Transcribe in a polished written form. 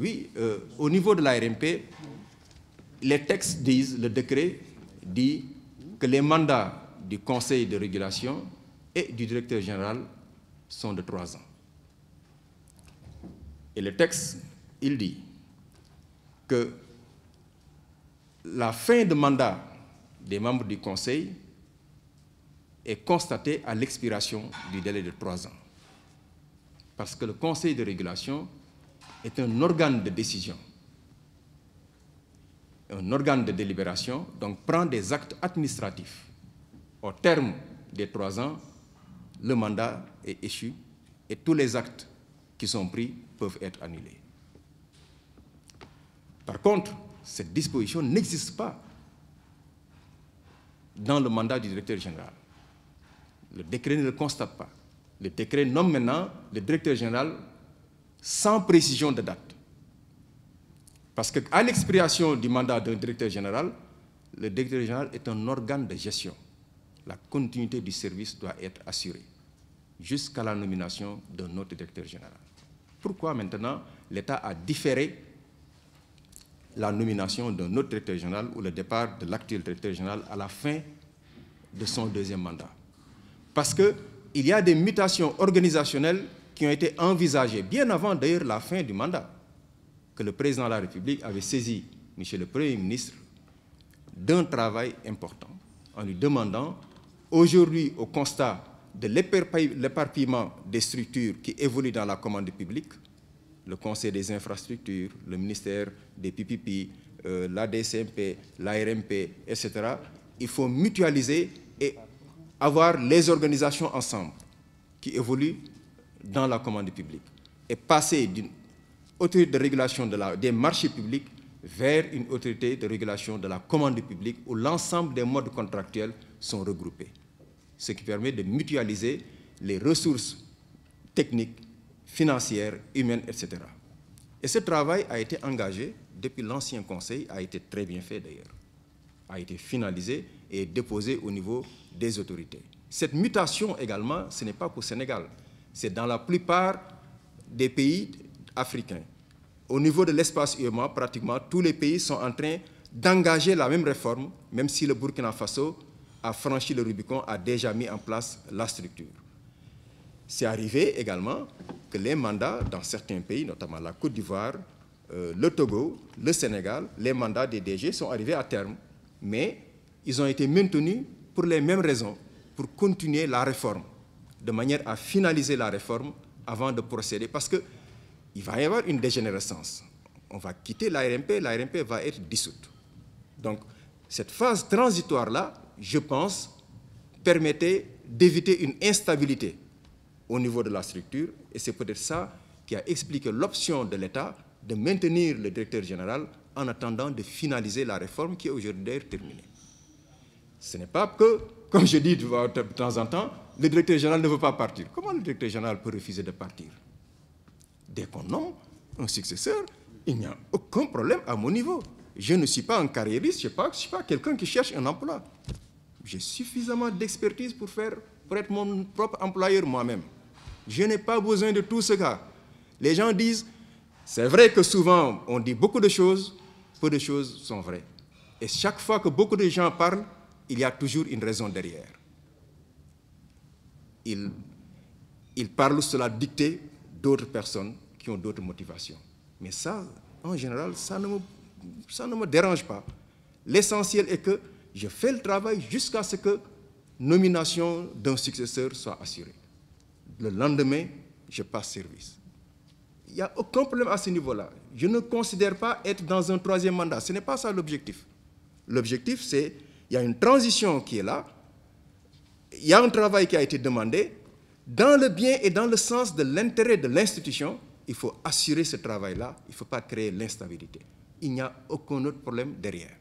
Oui, au niveau de l'ARMP, les textes disent, le décret dit que les mandats du conseil de régulation et du directeur général sont de 3 ans. Et le texte, il dit que la fin de mandat des membres du conseil est constatée à l'expiration du délai de 3 ans. Parce que le conseil de régulation est un organe de décision, un organe de délibération, donc prend des actes administratifs. Au terme des 3 ans, le mandat est échu et tous les actes qui sont pris peuvent être annulés. Par contre, cette disposition n'existe pas dans le mandat du directeur général. Le décret ne le constate pas. Le décret nomme maintenant le directeur général sans précision de date. Parce qu'à l'expiration du mandat d'un directeur général, le directeur général est un organe de gestion. La continuité du service doit être assurée jusqu'à la nomination d'un autre directeur général. Pourquoi maintenant l'État a différé la nomination d'un autre directeur général ou le départ de l'actuel directeur général à la fin de son 2e mandat? Parce qu'il y a des mutations organisationnelles qui ont été envisagées bien avant d'ailleurs la fin du mandat, que le président de la République avait saisi M. le Premier ministre d'un travail important en lui demandant, aujourd'hui au constat de l'éparpillement des structures qui évoluent dans la commande publique, le Conseil des infrastructures, le ministère des PPP, l'ADCMP, l'ARMP, etc., il faut mutualiser et avoir les organisations ensemble qui évoluent dans la commande publique et passer d'une autorité de régulation des marchés publics vers une autorité de régulation de la commande publique où l'ensemble des modes contractuels sont regroupés, ce qui permet de mutualiser les ressources techniques, financières, humaines, etc. Et ce travail a été engagé depuis l'ancien conseil, a été très bien fait d'ailleurs, a été finalisé et déposé au niveau des autorités. Cette mutation également, ce n'est pas pour le Sénégal, c'est dans la plupart des pays africains. Au niveau de l'espace UEMOA, pratiquement tous les pays sont en train d'engager la même réforme, même si le Burkina Faso a franchi le Rubicon, a déjà mis en place la structure. C'est arrivé également que les mandats dans certains pays, notamment la Côte d'Ivoire, le Togo, le Sénégal, les mandats des DG sont arrivés à terme, mais ils ont été maintenus pour les mêmes raisons, pour continuer la réforme, de manière à finaliser la réforme avant de procéder, parce qu'il va y avoir une dégénérescence. On va quitter l'ARMP, l'ARMP va être dissoute. Donc, cette phase transitoire-là, je pense, permettait d'éviter une instabilité au niveau de la structure, et c'est peut-être ça qui a expliqué l'option de l'État de maintenir le directeur général en attendant de finaliser la réforme qui est aujourd'hui terminée. Ce n'est pas que, comme je dis de temps en temps, le directeur général ne veut pas partir. Comment le directeur général peut refuser de partir? Dès qu'on nomme un successeur, il n'y a aucun problème à mon niveau. Je ne suis pas un carriériste, je ne suis pas quelqu'un qui cherche un emploi. J'ai suffisamment d'expertise pour être mon propre employeur moi-même. Je n'ai pas besoin de tout ce cas. Les gens disent, c'est vrai que souvent on dit beaucoup de choses, peu de choses sont vraies. Et chaque fois que beaucoup de gens parlent, il y a toujours une raison derrière. Ils parlent sous la dictée d'autres personnes qui ont d'autres motivations. Mais ça, en général, ça ne me dérange pas. L'essentiel est que je fais le travail jusqu'à ce que nomination d'un successeur soit assurée. Le lendemain, je passe service. Il n'y a aucun problème à ce niveau-là. Je ne considère pas être dans un 3e mandat. Ce n'est pas ça l'objectif. L'objectif, c'est qu'il y a une transition qui est là, il y a un travail qui a été demandé, dans le bien et dans le sens de l'intérêt de l'institution, il faut assurer ce travail-là, il ne faut pas créer l'instabilité. Il n'y a aucun autre problème derrière.